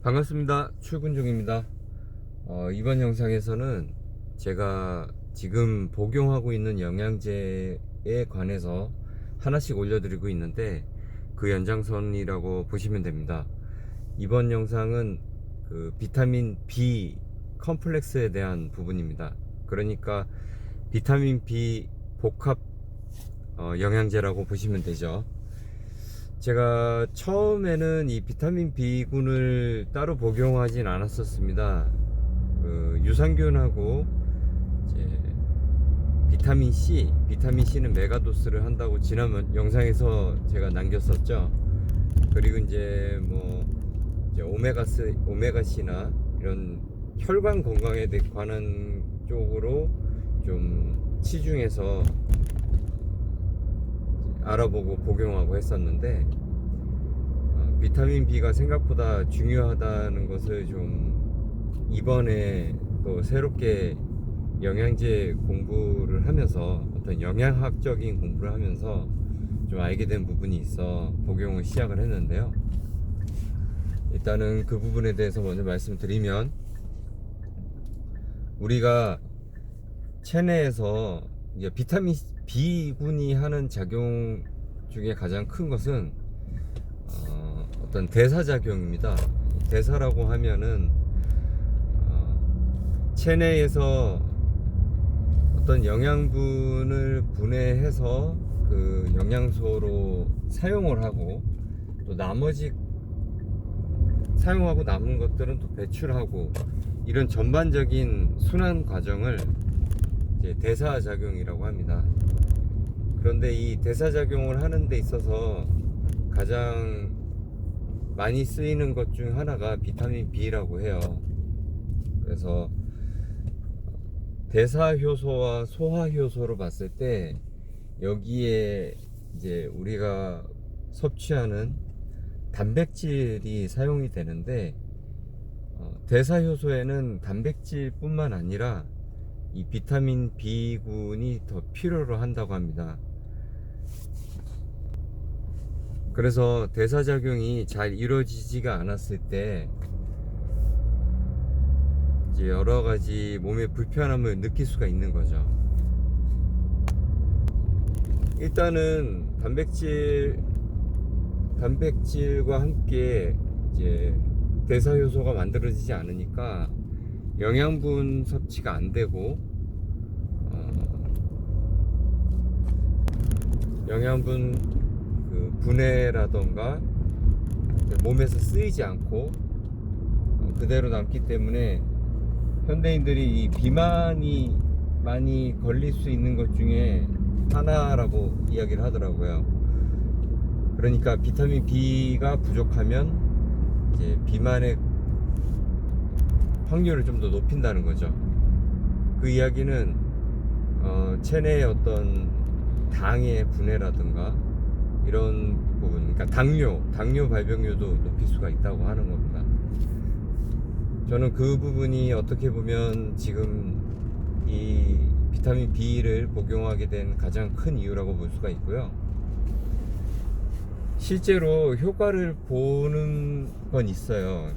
반갑습니다. 출근 중입니다. 이번 영상에서는 제가 지금 복용하고 있는 영양제에 관해서 하나씩 올려드리고 있는데 그 연장선이라고 보시면 됩니다. 이번 영상은 그 비타민 B 컴플렉스에 대한 부분입니다. 그러니까 비타민 B 복합 영양제라고 보시면 되죠. 제가 처음에는 이 비타민 B군을 따로 복용하진 않았었습니다. 유산균하고 이제 비타민 C는 메가도스를 한다고 지난 영상에서 제가 남겼었죠. 그리고 이제 이제 오메가 C나 이런 혈관 건강에 관한 쪽으로 좀 치중해서 알아보고 복용하고 했었는데 비타민 B가 생각보다 중요하다는 것을 좀 이번에 또 새롭게 영양제 공부를 하면서 어떤 영양학적인 공부를 하면서 좀 알게 된 부분이 있어 복용을 시작을 했는데요. 일단은 그 부분에 대해서 먼저 말씀드리면, 우리가 체내에서 이제 비타민 B군이 하는 작용 중에 가장 큰 것은 어떤 대사작용입니다. 대사라고 하면은 체내에서 어떤 영양분을 분해해서 그 영양소로 사용을 하고, 또 나머지 사용하고 남은 것들은 또 배출하고, 이런 전반적인 순환 과정을 이제 대사작용이라고 합니다. 그런데 이 대사작용을 하는 데 있어서 가장 많이 쓰이는 것 중 하나가 비타민 B라고 해요. 그래서 대사효소와 소화효소로 봤을 때 여기에 이제 우리가 섭취하는 단백질이 사용이 되는데, 대사효소에는 단백질 뿐만 아니라 이 비타민 B군이 더 필요로 한다고 합니다. 그래서 대사작용이 잘 이루어지지가 않았을 때 이제 여러 가지 몸의 불편함을 느낄 수가 있는 거죠. 일단은 단백질과 함께 이제 대사효소가 만들어지지 않으니까 영양분 섭취가 안 되고, 영양분 그 분해라던가 몸에서 쓰이지 않고 그대로 남기 때문에 현대인들이 이 비만이 많이 걸릴 수 있는 것 중에 하나라고 이야기를 하더라고요. 그러니까 비타민 B가 부족하면 이제 비만의 확률을 좀 더 높인다는 거죠. 그 이야기는 체내의 어떤 당의 분해라든가 이런 부분, 그러니까 당뇨 발병률도 높일 수가 있다고 하는 겁니다. 저는 그 부분이 어떻게 보면 지금 이 비타민 B를 복용하게 된 가장 큰 이유라고 볼 수가 있고요. 실제로 효과를 보는 건 있어요.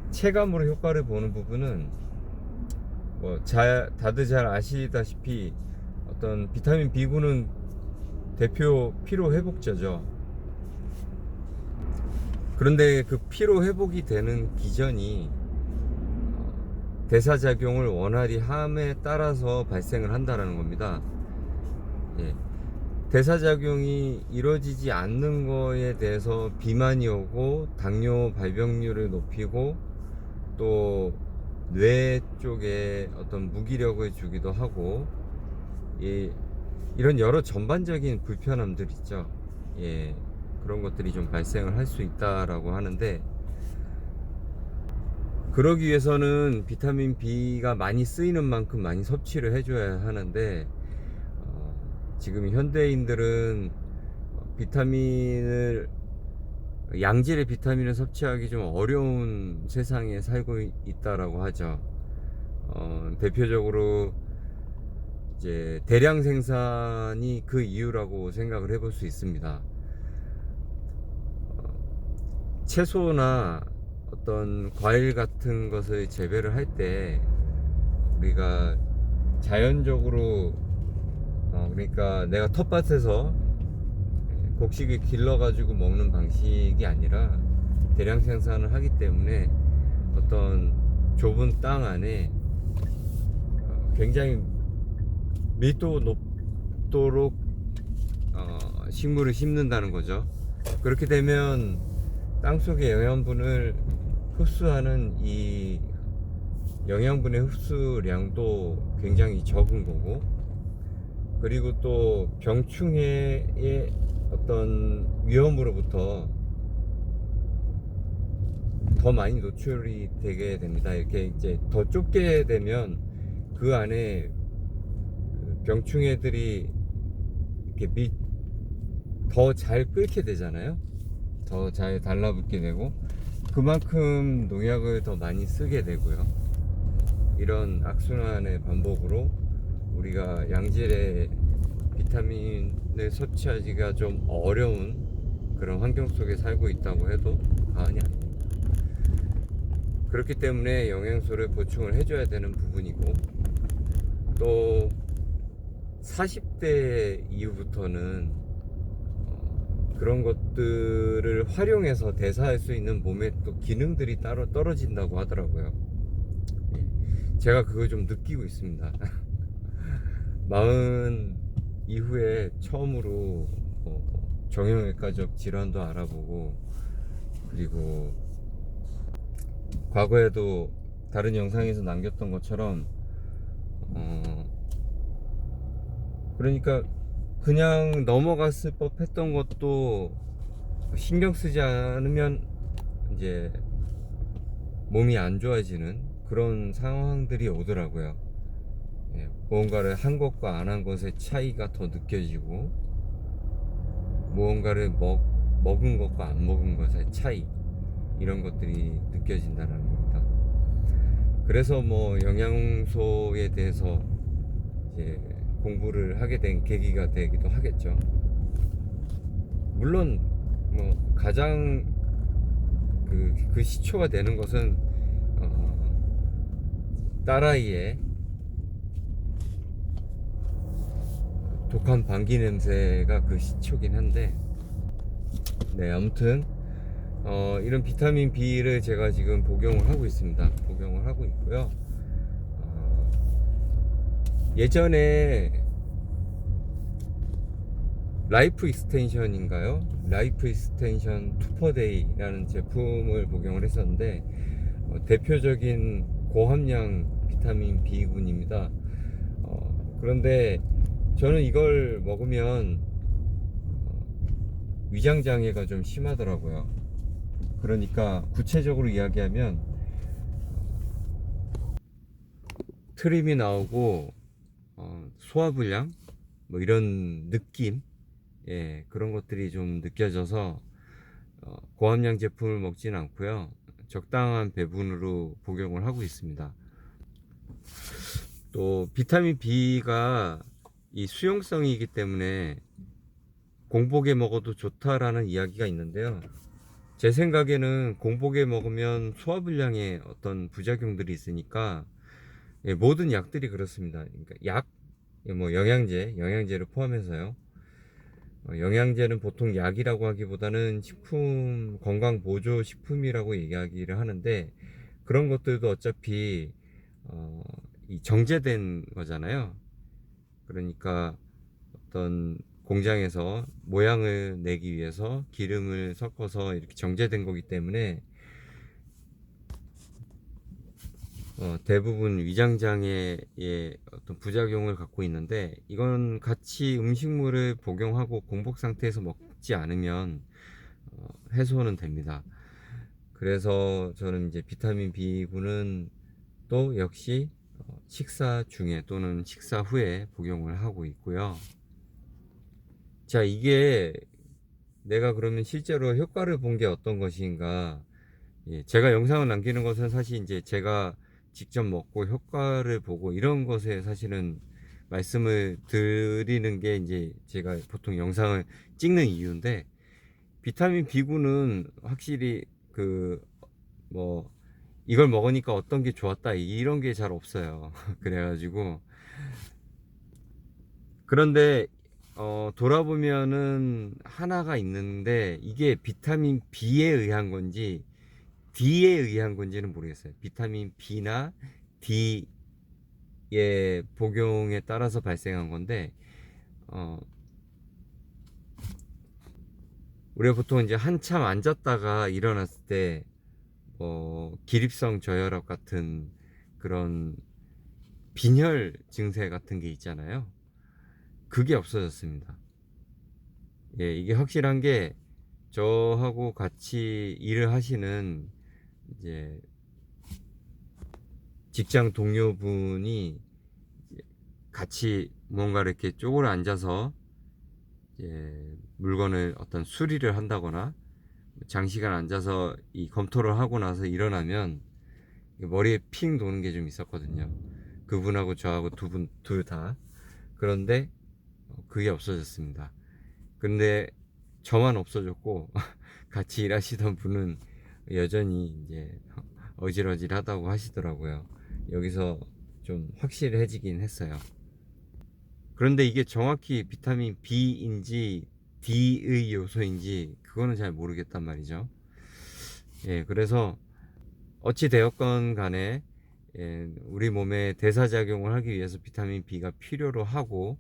체감으로 효과를 보는 부분은 다들 잘 아시다시피 어떤 비타민 B군은 대표 피로 회복제죠. 그런데 그 피로 회복이 되는 기전이 대사작용을 원활히 함에 따라서 발생을 한다는 겁니다. 대사작용이 이루어지지 않는 거에 대해서 비만이 오고 당뇨 발병률을 높이고, 또 뇌 쪽에 어떤 무기력을 주기도 하고, 이런 여러 전반적인 불편함들 있죠. 그런 것들이 좀 발생을 할 수 있다라고 하는데, 그러기 위해서는 비타민 B가 많이 쓰이는 만큼 많이 섭취를 해줘야 하는데, 지금 현대인들은 양질의 비타민을 섭취하기 좀 어려운 세상에 살고 있다라고 하죠. 대표적으로 이제 대량 생산이 그 이유라고 생각을 해볼 수 있습니다. 채소나 어떤 과일 같은 것을 재배를 할 때 우리가 자연적으로 그러니까 내가 텃밭에서 곡식을 길러 가지고 먹는 방식이 아니라 대량 생산을 하기 때문에 어떤 좁은 땅 안에 굉장히 밀도 높도록 식물을 심는다는 거죠. 그렇게 되면 땅속의 영양분을 흡수하는 이 영양분의 흡수량도 굉장히 적은 거고, 그리고 또 병충해의 어떤 위험으로부터 더 많이 노출이 되게 됩니다. 이렇게 이제 더 좁게 되면 그 안에 그 병충해들이 이렇게 더 잘 끓게 되잖아요. 더 잘 달라붙게 되고, 그만큼 농약을 더 많이 쓰게 되고요. 이런 악순환의 반복으로 우리가 양질의 비타민을 섭취하기가 좀 어려운 그런 환경 속에 살고 있다고 해도 과언이 아닙니다. 그렇기 때문에 영양소를 보충을 해줘야 되는 부분이고, 또 40대 이후부터는 그런 것들을 활용해서 대사할 수 있는 몸의 또 기능들이 따로 떨어진다고 하더라고요. 제가 그걸 좀 느끼고 있습니다. 40 이후에 처음으로 정형외과적 질환도 알아보고, 그리고 과거에도 다른 영상에서 남겼던 것처럼 그러니까 그냥 넘어갔을 법 했던 것도 신경 쓰지 않으면 이제 몸이 안 좋아지는 그런 상황들이 오더라고요. 무언가를 한 것과 안 한 것의 차이가 더 느껴지고, 무언가를 먹은 것과 안 먹은 것의 차이, 이런 것들이 느껴진다는 겁니다. 그래서 뭐 영양소에 대해서 이제 공부를 하게 된 계기가 되기도 하겠죠. 물론 뭐 가장 그 시초가 되는 것은 딸아이의 독한 방귀 냄새가 그 시초긴 한데, 네, 아무튼 이런 비타민 B를 제가 지금 복용을 하고 있습니다. 복용을 하고 있고요. 예전에 라이프 익스텐션인가요? 라이프 익스텐션 투퍼데이라는 제품을 복용을 했었는데, 대표적인 고함량 비타민 B군입니다. 그런데 저는 이걸 먹으면 위장장애가 좀 심하더라고요. 그러니까 구체적으로 이야기하면 트림이 나오고 소화불량 뭐 이런 느낌, 그런 것들이 좀 느껴져서 고함량 제품을 먹지는 않고요. 적당한 배분으로 복용을 하고 있습니다. 또 비타민 B가 이 수용성이기 때문에 공복에 먹어도 좋다라는 이야기가 있는데요. 제 생각에는 공복에 먹으면 소화불량에 어떤 부작용들이 있으니까, 모든 약들이 그렇습니다. 그러니까 뭐 영양제를 포함해서요. 영양제는 보통 약이라고 하기보다는 식품, 건강보조 식품이라고 얘기하기를 하는데, 그런 것들도 어차피 이 정제된 거잖아요. 그러니까 어떤 공장에서 모양을 내기 위해서 기름을 섞어서 이렇게 정제된 거기 때문에 대부분 위장장애의 어떤 부작용을 갖고 있는데, 이건 같이 음식물을 복용하고 공복 상태에서 먹지 않으면 해소는 됩니다. 그래서 저는 이제 비타민 B군은 또 역시 식사 중에 또는 식사 후에 복용을 하고 있고요. 자, 이게 내가 그러면 실제로 효과를 본 게 어떤 것인가? 제가 영상을 남기는 것은 사실 이제 제가 직접 먹고 효과를 보고 이런 것에 사실은 말씀을 드리는 게 이제 제가 보통 영상을 찍는 이유인데, 비타민 B군은 확실히 그 뭐 이걸 먹으니까 어떤 게 좋았다 이런 게 잘 없어요. 그래가지고 그런데 돌아보면은 하나가 있는데 이게 비타민 B에 의한 건지 D에 의한 건지는 모르겠어요. 비타민 B나 D의 복용에 따라서 발생한 건데 어, 우리가 보통 이제 한참 앉았다가 일어났을 때 기립성 저혈압 같은 그런 빈혈 증세 같은 게 있잖아요. 그게 없어졌습니다. 예, 이게 확실한 게 저하고 같이 일을 하시는 이제 직장 동료분이 같이 뭔가 이렇게 쪼그려 앉아서 이제 물건을 어떤 수리를 한다거나 장시간 앉아서 이 검토를 하고 나서 일어나면 머리에 핑 도는 게 좀 있었거든요. 그분하고 저하고 두 분 둘 다. 그런데 그게 없어졌습니다. 근데 저만 없어졌고 같이 일하시던 분은 여전히 이제 어질어질하다고 하시더라고요. 여기서 좀 확실해지긴 했어요. 그런데 이게 정확히 비타민 B인지 D의 요소인지 그거는 잘 모르겠단 말이죠. 예, 그래서 어찌 되었건 간에 우리 몸에 대사작용을 하기 위해서 비타민 B가 필요로 하고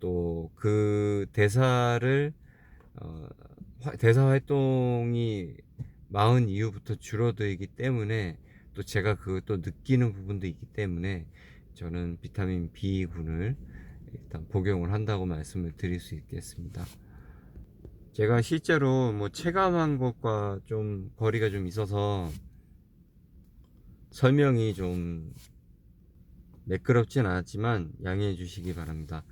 또 그 대사를 대사 활동이 마흔 이후부터 줄어들기 때문에 또 제가 그것도 느끼는 부분도 있기 때문에 저는 비타민 B군을 일단 복용을 한다고 말씀을 드릴 수 있겠습니다. 제가 실제로 뭐 체감한 것과 좀 거리가 좀 있어서 설명이 좀 매끄럽진 않았지만 양해해 주시기 바랍니다.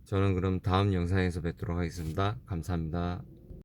저는 그럼 다음 영상에서 뵙도록 하겠습니다. 감사합니다.